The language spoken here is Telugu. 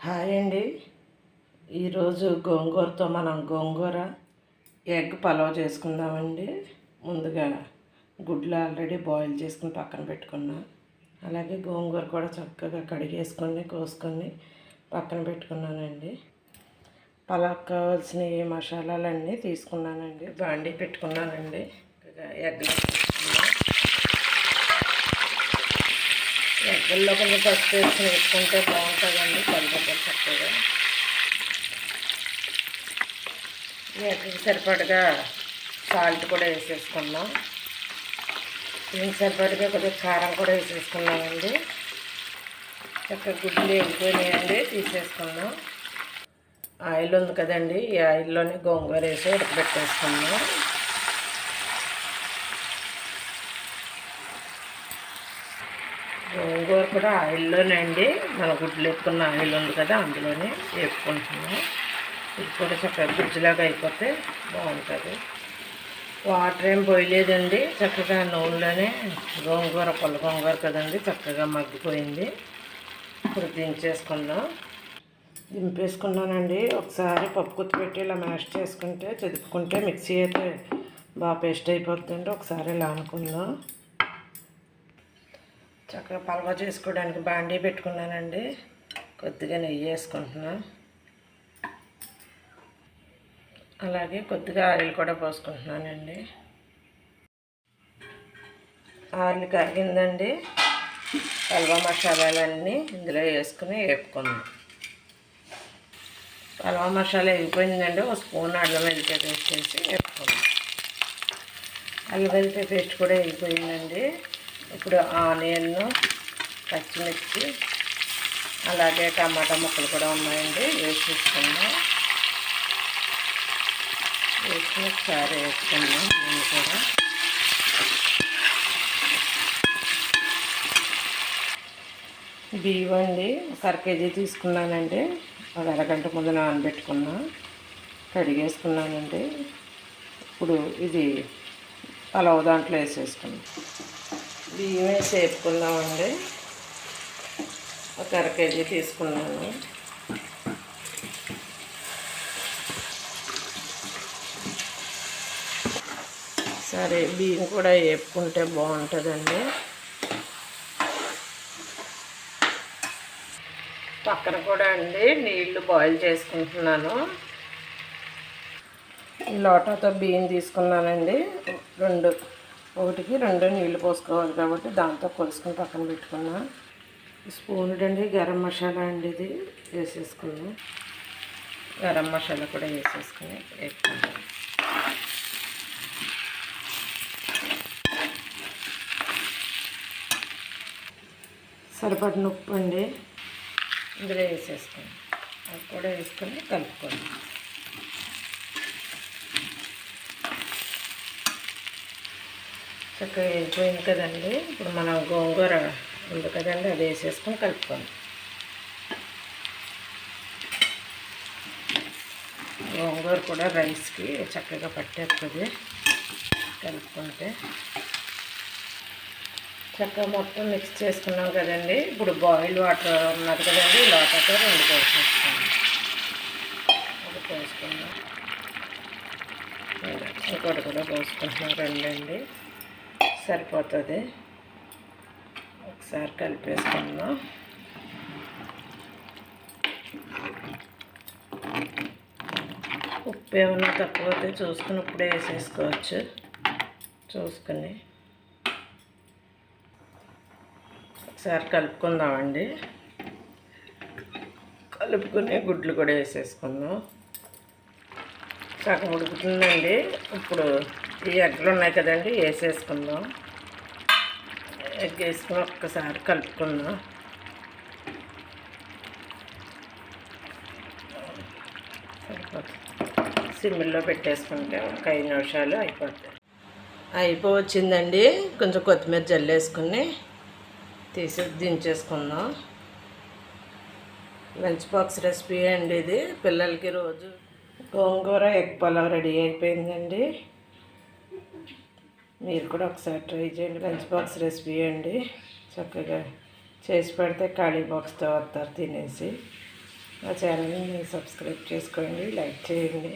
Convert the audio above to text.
హాయ్ అండి. ఈరోజు గోంగూరతో మనం గోంగూర ఎగ్ పలావ్ చేసుకుందామండి. ముందుగా గుడ్లు ఆల్రెడీ బాయిల్ చేసుకుని పక్కన పెట్టుకున్నా. అలాగే గోంగూర కూడా చక్కగా కడిగేసుకొని కోసుకొని పక్కన పెట్టుకున్నానండి. పలావ్ కావాల్సిన ఈ మసాలాలన్నీ తీసుకున్నానండి. బాండీ పెట్టుకున్నానండి. ఎగ్లు ఎగ్గల్లో కొంచెం పసుపు వేసుకుని వేసుకుంటే బాగుంటుందండి. కలుపుకొని చక్కగా ఎగ్కి సరిపడగా సాల్ట్ కూడా వేసేసుకున్నాం. దీనికి సరిపడగా కొద్దిగా కారం కూడా వేసేసుకున్నామండి. చక్కగా గుడ్లు వేగిపోయినాయండి, తీసేసుకున్నాం. ఆయిల్ ఉంది కదండి, ఈ ఆయిల్లోనే గోంగూర వేసి ఉడకబెట్టేసుకున్నాం. గోంగూర కూడా ఆయిల్లోనే అండి, మన గుడ్లు వేపుకున్న ఆయిల్ ఉంది కదా, అందులోనే వేపుకుంటున్నాం. ఇది కూడా చక్కగా గుజ్జులాగా అయిపోతే బాగుంటుంది. వాటర్ ఏం పోయలేదండి, చక్కగా నూనెలోనే గోంగూర పొల్ల గోంగూర కదండి, చక్కగా మగ్గిపోయింది. ఇప్పుడు దింపేసుకున్నానండి. ఒకసారి పప్పు గుత్తి పెట్టి ఇలా మ్యాష్ చేసుకుంటే చెదుపుకుంటే మిక్సీ అయితే బాగా పేస్ట్ అయిపోతుందండి. ఒకసారి ఇలా అనుకుందాం. చక్కగా పలవ చేసుకోవడానికి బాండీ పెట్టుకున్నానండి. కొద్దిగా నెయ్యి వేసుకుంటున్నా. అలాగే కొద్దిగా ఆయిల్ కూడా పోసుకుంటున్నానండి. ఆయిల్ కరిగిందండి. పలవ మసాలాలన్నీ ఇందులో వేసుకుని వేపుకుందాం. పలవ మసాలా వేగిపోయిందండి. ఒక స్పూన్ అల్లం వెల్లిపాయ పేస్ట్ వేసి వేపుకుందాం. అల్లం వెల్లిపాయ పేస్ట్ కూడా వేగిపోయిందండి. ఇప్పుడు ఆనియన్, పచ్చిమిర్చి, అలాగే టమాటా ముక్కలు కూడా ఉన్నాయండి, వేసుకుందాం. వేసి ఒకసారి వేసుకుందాం. దీన్ని కూడా బియ్యం అండి, ఒక అర కేజీ తీసుకున్నానండి. ఒక అరగంట ముందు నానబెట్టుకున్నా, కడిగేసుకున్నానండి. ఇప్పుడు ఇది పలావ్ దాంట్లో వేసేసుకున్నాం. బియ్యం వేసి వేపుకుందామండి. ఒక అర కేజీ తీసుకున్నాను. సరే, బియ్యం కూడా వేపుకుంటే బాగుంటుందండి. పక్కన కూడా అండి నీళ్లు బాయిల్ చేసుకుంటున్నాను. ఈ లోటాతో బియ్యం తీసుకున్నానండి. ఒకటికి రెండు నీళ్లు పోసుకోవాలి కాబట్టి దాంతో కొలుసుకుని పక్కన పెట్టుకున్నా. స్పూన్ అండి గరం మసాలా అండి, ఇది వేసేసుకున్నాం. గరం మసాలా కూడా వేసేసుకుని వేసుకుంటాం. సరిపడిన ఉప్పు అండి ఇందులో వేసేసుకుని అది కూడా వేసుకొని కలుపుకోండి. చక్కగా వేగిపోయింది కదండి. ఇప్పుడు మనం గోంగూర ఉంది కదండి, అది వేసేసుకొని కలుపుకోండి. గోంగూర కూడా రైస్కి చక్కగా పట్టేస్తుంది కలుపుకుంటే. చక్కగా మొత్తం మిక్స్ చేసుకున్నాం కదండి. ఇప్పుడు బాయిల్ వాటర్ ఉన్నది కదండి, లోటాతో రెండు పోసేసుకున్నాం. అది పోసుకున్నాం, ఇంకోటి కూడా పోసుకుంటున్నాం. రెండండి సరిపోతుంది. ఒకసారి కలిపేసుకుందాం. ఉప్పు ఏమన్నా తక్కువైతే చూసుకుని ఇప్పుడే వేసేసుకోవచ్చు. చూసుకుని ఒకసారి కలుపుకుందామండి. కలుపుకుని గుడ్లు కూడా వేసేసుకుందాం. సగం ఉడుకుతుందండి. ఇప్పుడు ఈ ఎగ్లు ఉన్నాయి కదండి, వేసేసుకుందాం. ఎగ్ వేసుకుని ఒక్కసారి కలుపుకుందాం. సరిపోతుంది. సిమ్లో పెట్టేసుకుంటే ఒక 5 నిమిషాలు అయిపోవచ్చిందండి. కొంచెం కొత్తిమీర జల్లేసుకుని దించేసుకుందాం. లంచ్ బాక్స్ రెసిపీ అండి ఇది. పిల్లలకి రోజు గోంగూర ఎగ్ పలావ్ రెడీ అయిపోయిందండి. మీరు కూడా ఒకసారి ట్రై చేయండి. లంచ్ బాక్స్ రెసిపీ అండి. చక్కగా చేసి పెడితే ఖాళీ బాక్స్తో వస్తారు తినేసి. నా ఛానల్ని సబ్స్క్రైబ్ చేసుకోండి, లైక్ చేయండి.